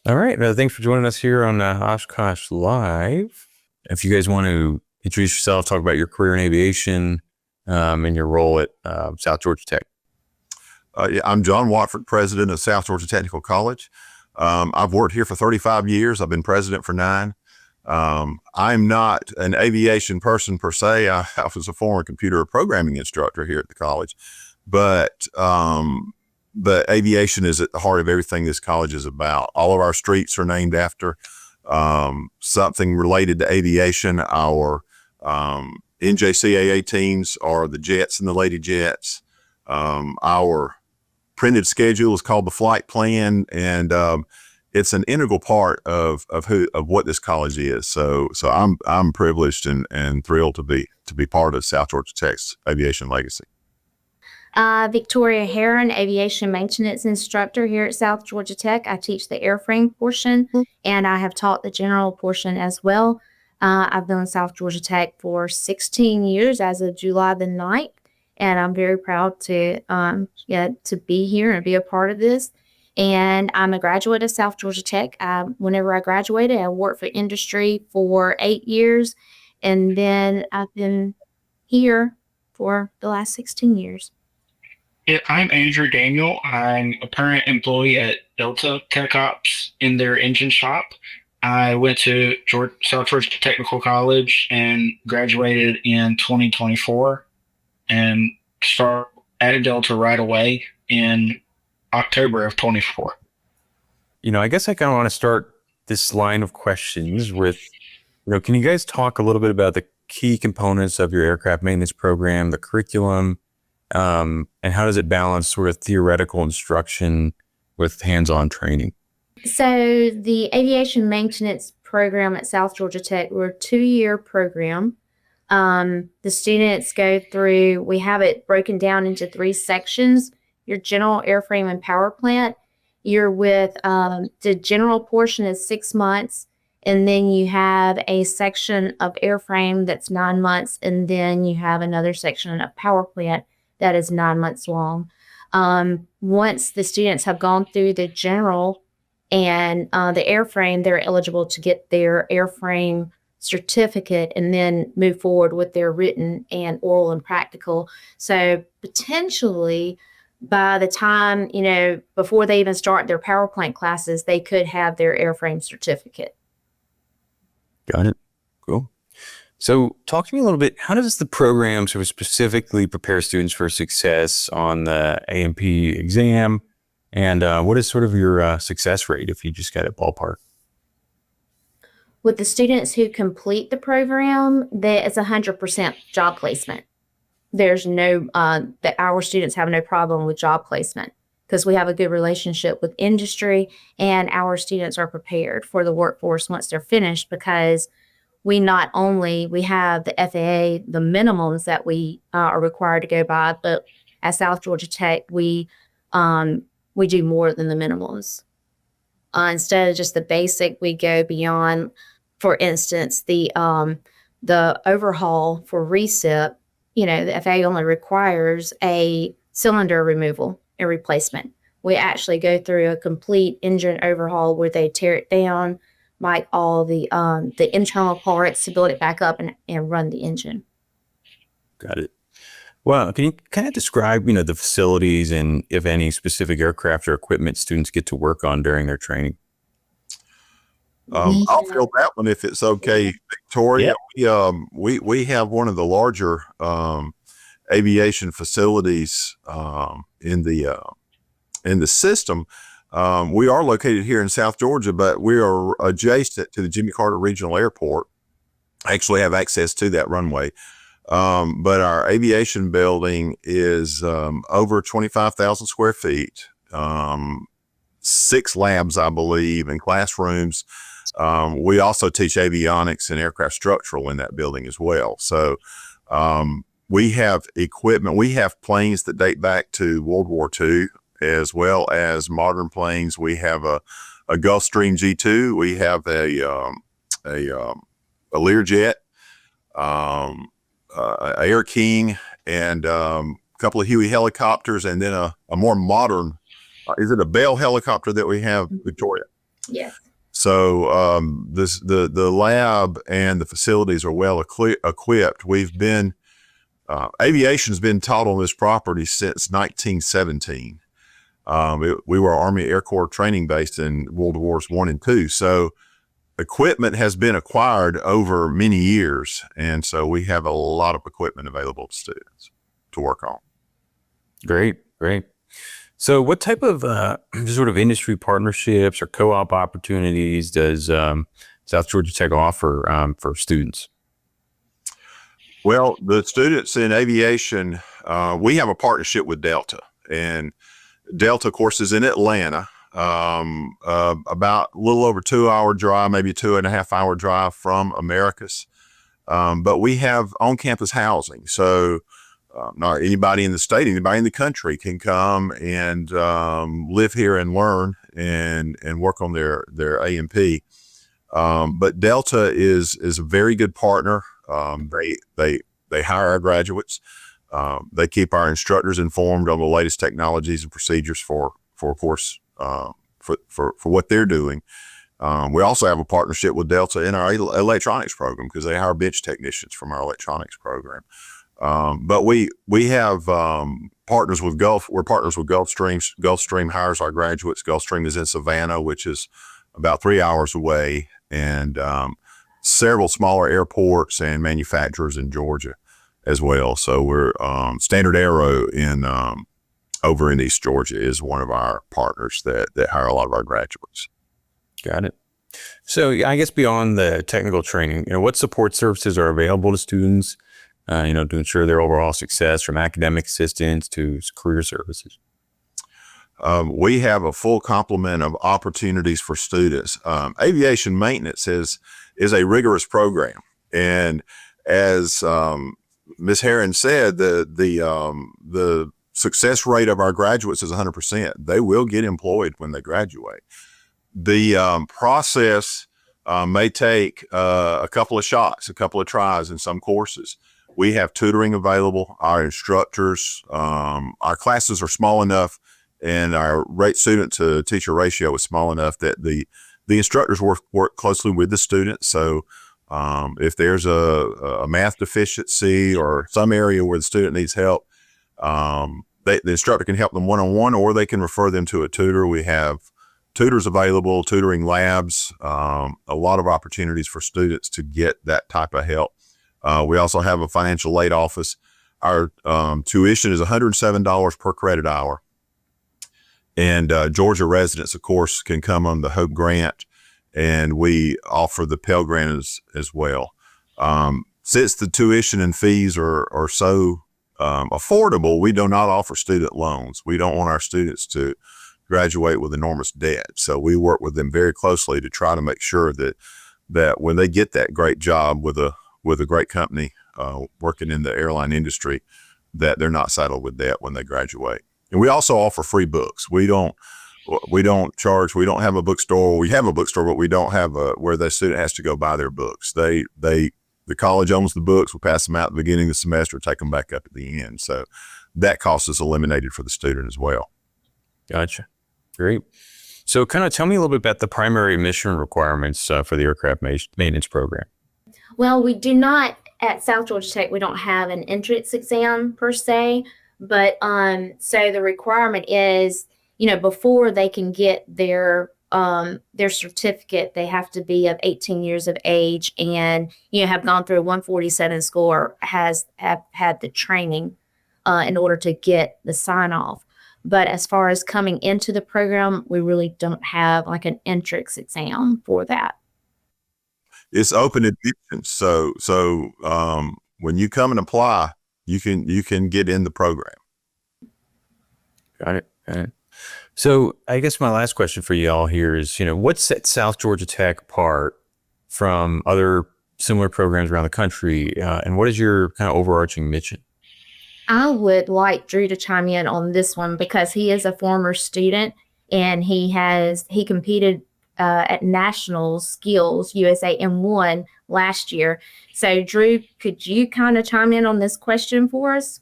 All right. Thanks for joining us here on Oshkosh Live. If you guys want to introduce yourself, talk about your career in aviation and your role at South Georgia Tech. Yeah, I'm John Watford, president of South Georgia Technical College. I've worked here for 35 years. I've been president for 9. I'm not an aviation person per se. I was a former computer programming instructor here at the college, but aviation is at the heart of everything this college is about. All of our streets are named after something related to aviation. Our NJCAA teams are the Jets and the Lady Jets. Our printed schedule is called the flight plan, and it's an integral part of what this college is. So I'm privileged and thrilled to be part of South Georgia Tech's aviation legacy. Victoria Heron, aviation maintenance instructor here at South Georgia Tech. I teach the airframe portion, and I have taught the general portion as well. I've been in South Georgia Tech for 16 years as of July the 9th, and I'm very proud to be here and be a part of this. And I'm a graduate of South Georgia Tech. Whenever I graduated, I worked for industry for 8 years, and then I've been here for the last 16 years. I'm Andrew Daniel. I'm a current employee at Delta Tech Ops in their engine shop. I went to South Georgia Technical College and graduated in 2024 and started at Delta right away in October of 24. I guess I kind of want to start this line of questions with, can you guys talk a little bit about the key components of your aircraft maintenance program, the curriculum, and how does it balance sort of theoretical instruction with hands-on training? So the aviation maintenance program at South Georgia Tech, we're a 2-year program. The students go through, we have it broken down into 3 sections. Your general airframe and power plant. You're with the general portion is 6 months, and then you have a section of airframe that's 9 months, and then you have another section of power plant that is 9 months long. Once the students have gone through the general and the airframe, they're eligible to get their airframe certificate and then move forward with their written and oral and practical. So potentially by the time, before they even start their power plant classes, they could have their airframe certificate. Got it. Cool. So talk to me a little bit, how does the program sort of specifically prepare students for success on the A&P exam? And what is sort of your success rate if you just got a ballpark? With the students who complete the program, that is 100% job placement. There's no, that our students have no problem with job placement because we have a good relationship with industry, and our students are prepared for the workforce once they're finished, because we not only, we have the FAA, the minimums that we are required to go by, but at South Georgia Tech, we do more than the minimums. Instead of just the basic, we go beyond. For instance, the overhaul for recip, the FAA only requires a cylinder removal and replacement. We actually go through a complete engine overhaul where they tear it down, like all the internal parts to build it back up and run the engine. Got it. Well, can you kind of describe, the facilities and if any specific aircraft or equipment students get to work on during their training? I'll fill that one if it's okay, Victoria. Yeah. We have one of the larger aviation facilities in the system. We are located here in South Georgia, but we are adjacent to the Jimmy Carter Regional Airport. I actually have access to that runway. But our aviation building is over 25,000 square feet, 6 labs, I believe, and classrooms. We also teach avionics and aircraft structural in that building as well. So we have equipment. We have planes that date back to World War II, as well as modern planes. We have a Gulfstream G2. We have a Learjet, Air King, and a couple of Huey helicopters, and then a more modern, is it a Bell helicopter that we have, Victoria? Yes. So the lab and the facilities are well equipped. We've been aviation's been taught on this property since 1917. We were Army Air Corps training base in World Wars I and II. So equipment has been acquired over many years. And so we have a lot of equipment available to students to work on. Great, great. So what type of sort of industry partnerships or co-op opportunities does South Georgia Tech offer for students? Well, the students in aviation, we have a partnership with Delta, and Delta, of course, is in Atlanta, about a little over 2-hour drive, maybe 2.5-hour drive from Americus. But we have on-campus housing. So not anybody in the state, anybody in the country can come and live here and learn and work on their A&P. But Delta is a very good partner. They hire our graduates. They keep our instructors informed on the latest technologies and procedures for of course, for what they're doing. We also have a partnership with Delta in our electronics program because they hire bench technicians from our electronics program. But we have partners with Gulf. We're partners with Gulfstream. Gulfstream hires our graduates. Gulfstream is in Savannah, which is about 3 hours away, and several smaller airports and manufacturers in Georgia as well. So we're Standard Aero in over in East Georgia is one of our partners that hire a lot of our graduates. Got it. So I guess beyond the technical training, what support services are available to students, to ensure their overall success, from academic assistance to career services? We have a full complement of opportunities for students. Aviation maintenance is a rigorous program, and as Ms. Herron said, the success rate of our graduates is 100%. They will get employed when they graduate. The process may take a couple of shots, a couple of tries in some courses. We have tutoring available. Our instructors, our classes are small enough, and our student to teacher ratio is small enough that the instructors work closely with the students. So if there's a math deficiency or some area where the student needs help, the instructor can help them one-on-one, or they can refer them to a tutor. We have tutors available, tutoring labs, a lot of opportunities for students to get that type of help. We also have a financial aid office. Our tuition is $107 per credit hour. And Georgia residents, of course, can come on the Hope Grant, and we offer the Pell Grant as well. Since the tuition and fees are so affordable, we do not offer student loans. We don't want our students to graduate with enormous debt. So we work with them very closely to try to make sure that when they get that great job with a great company working in the airline industry, that they're not saddled with debt when they graduate. And we also offer free books. We don't charge. We don't have a bookstore. We have a bookstore, but we don't have where the student has to go buy their books. The college owns the books. We pass them out at the beginning of the semester, take them back up at the end. So that cost is eliminated for the student as well. Gotcha. Great. So kind of tell me a little bit about the primary mission requirements for the aircraft maintenance program. Well, we do not, at South Georgia Tech, we don't have an entrance exam per se, but so the requirement is, before they can get their certificate, they have to be of 18 years of age and, have gone through a 147 score, have had the training in order to get the sign off. But as far as coming into the program, we really don't have like an entrance exam for that. It's open admission. So when you come and apply, you can get in the program. Got it. So I guess my last question for you all here is, what sets South Georgia Tech apart from other similar programs around the country, and what is your kind of overarching mission? I would like Drew to chime in on this one because he is a former student and he competed at National Skills USA and won last year. So Drew, could you kind of chime in on this question for us?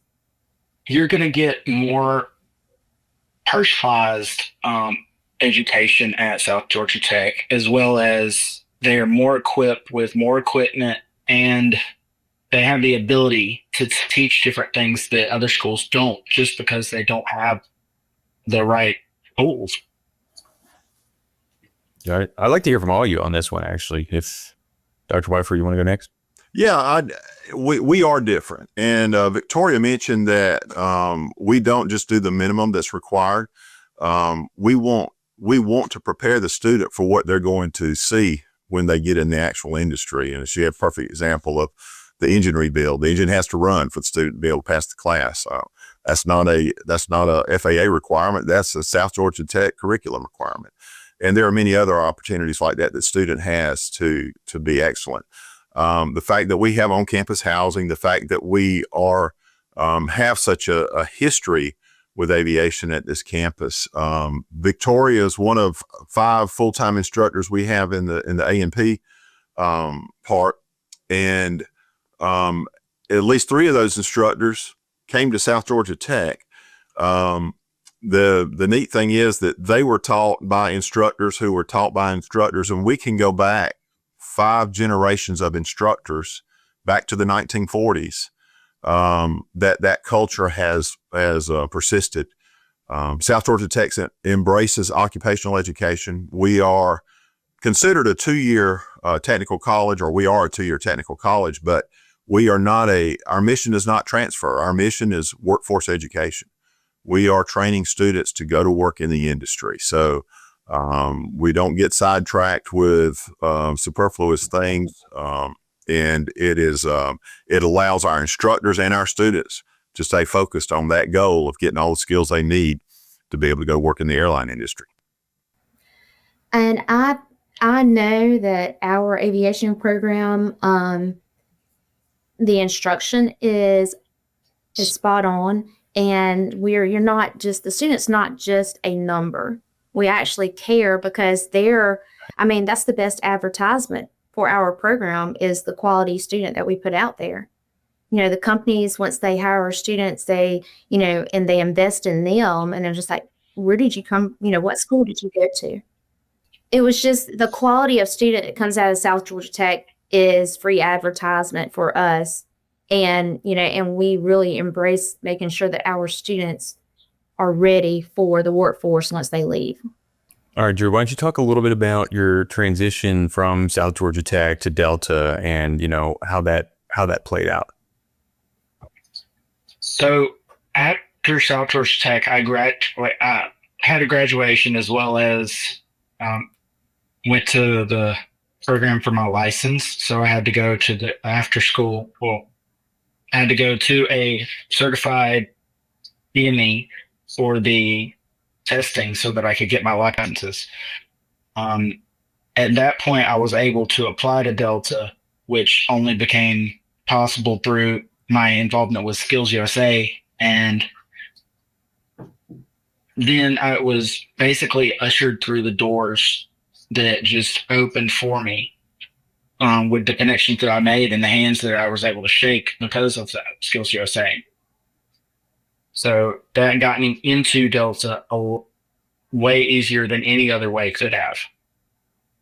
You're going to get more personalized education at South Georgia Tech, as well as they're more equipped with more equipment, and they have the ability to teach different things that other schools don't, just because they don't have the right tools. Yeah, I'd like to hear from all of you on this one, actually. If Dr. Wyfer, you want to go next? Yeah, we are different. And Victoria mentioned that we don't just do the minimum that's required. We want to prepare the student for what they're going to see when they get in the actual industry. And she had a perfect example of the engine rebuild. The engine has to run for the student to be able to pass the class. That's not a FAA requirement. That's a South Georgia Tech curriculum requirement. And there are many other opportunities like that the student has to be excellent. The fact that we have on-campus housing, the fact that we are have such a history with aviation at this campus. Victoria is one of 5 full-time instructors we have in the A&P part, and at least 3 of those instructors came to South Georgia Tech. The neat thing is that they were taught by instructors who were taught by instructors, and we can go back 5 generations of instructors back to the 1940s. That culture has persisted. South Georgia Tech embraces occupational education. We are considered a 2-year technical college, or we are a 2-year technical college, but we are not our mission is not transfer. Our mission is workforce education. We are training students to go to work in the industry. So we don't get sidetracked with superfluous things. And it allows our instructors and our students to stay focused on that goal of getting all the skills they need to be able to go work in the airline industry. And I know that our aviation program, the instruction is spot on, and the student's not just a number. We actually care, because that's the best advertisement for our program is the quality student that we put out there. The companies, once they hire our students, they invest in them, and they're just like, where did you come? What school did you go to? It was just the quality of student that comes out of South Georgia Tech is free advertisement for us. And we really embrace making sure that our students are ready for the workforce once they leave. All right, Drew, why don't you talk a little bit about your transition from South Georgia Tech to Delta, and how that played out? So after South Georgia Tech, I had a graduation, as well as went to the program for my license. So I had to go to the after school. Well, I had to go to a certified DME for the testing so that I could get my licenses. At that point, I was able to apply to Delta, which only became possible through my involvement with Skills USA. And then I was basically ushered through the doors that just opened for me, with the connections that I made and the hands that I was able to shake because of that Skills USA. So that got me into Delta way easier than any other way could have.